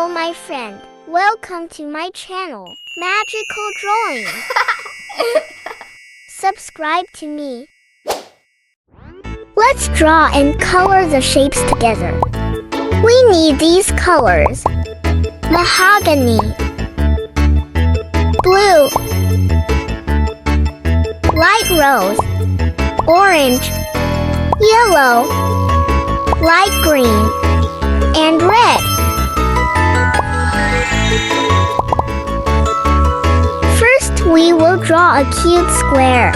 Hello, my friend. Welcome to my channel, Magical Drawing. Subscribe to me. Let's draw and color the shapes together. We need these colors: mahogany, blue, light rose, orange, yellow, light green, and red. First, we will draw a cute square.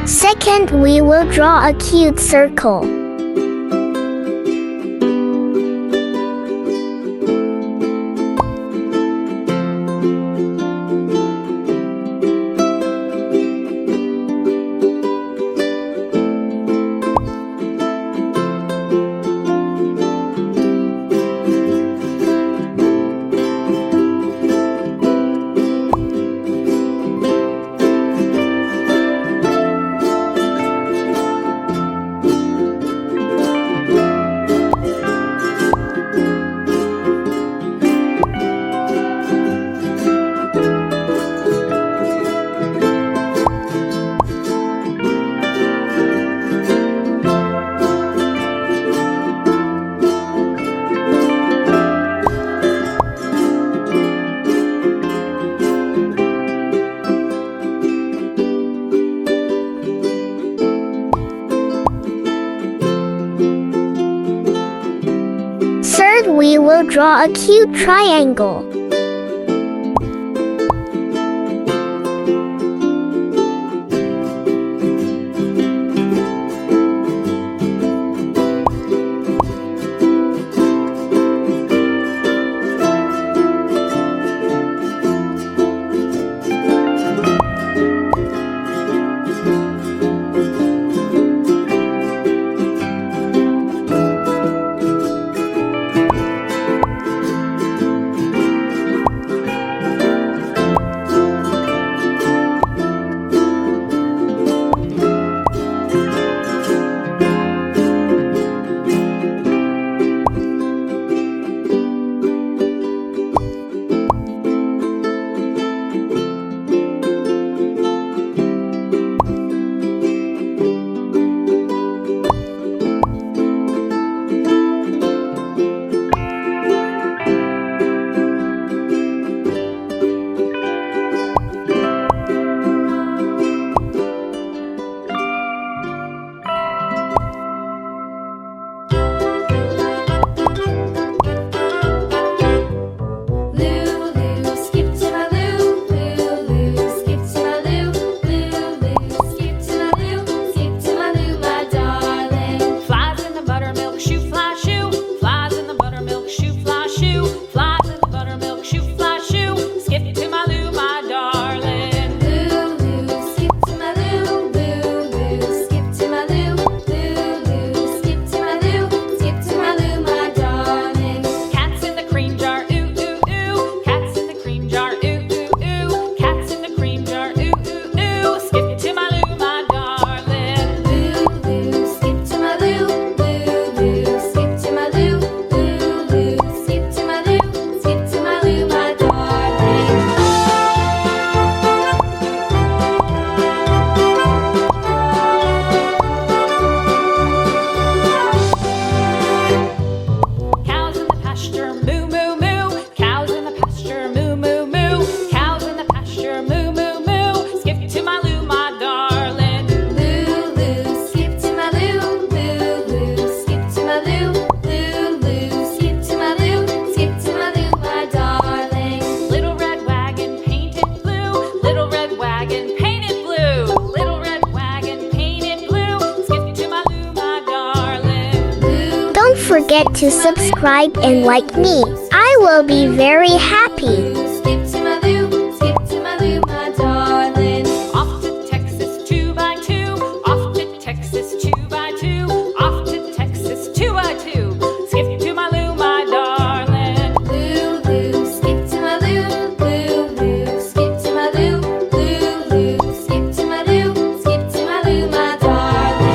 Second, we will draw a cute circle. Third, we will draw a cute triangle. forget to subscribe and like me. I will be very happy. Skip to my loo, my darling. Off to Texas 2x2. Off to Texas 2x2. Off to Texas 2x2. Skip to my loo, my darling. Loo, loo, skip to my loo. Loo, loo, skip to my loo. Loo, loo, skip to my loo. Skip to my loo, my darling.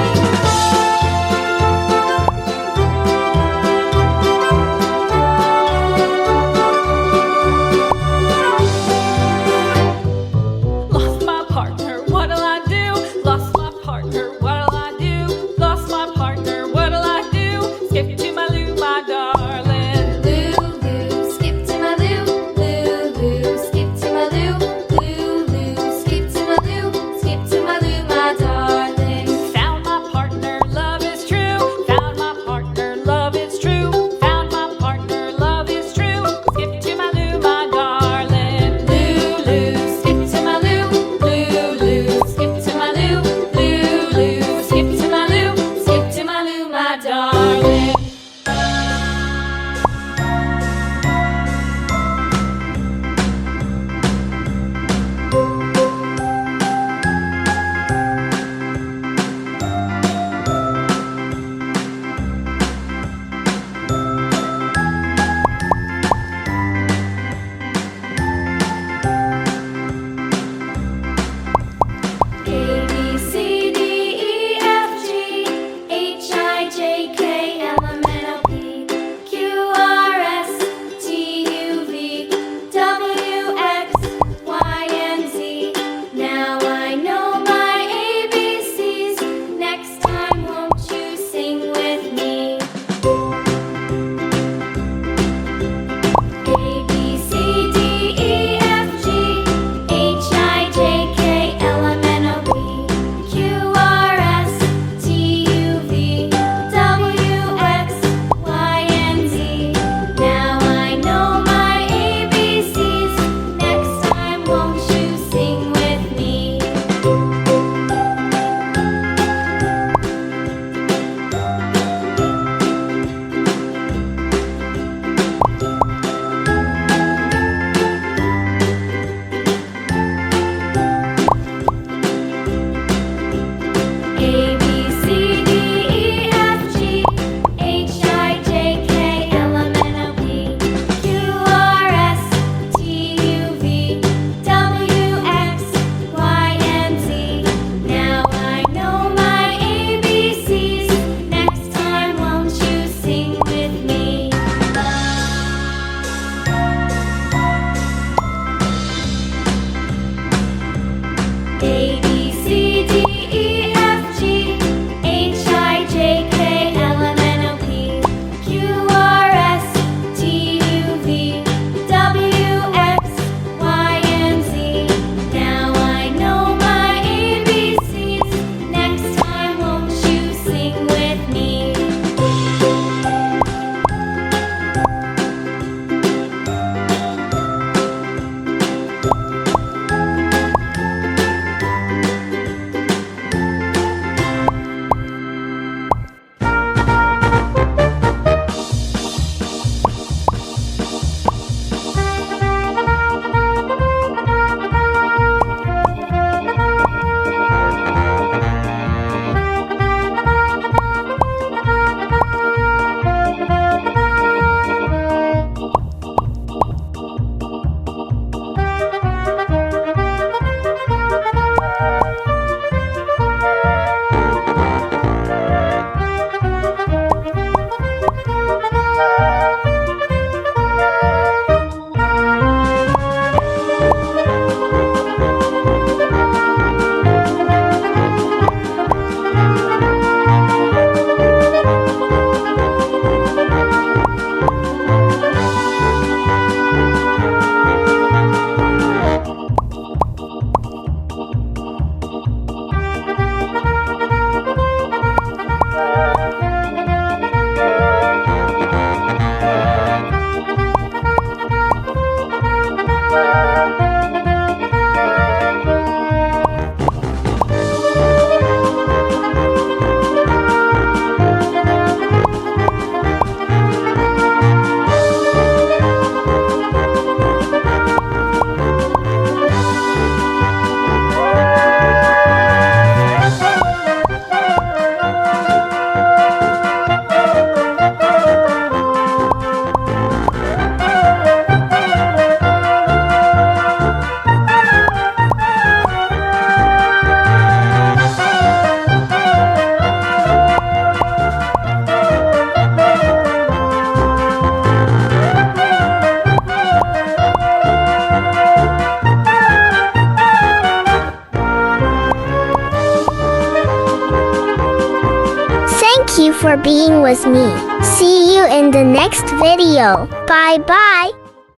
you for being with me. See you in the next video. Bye bye.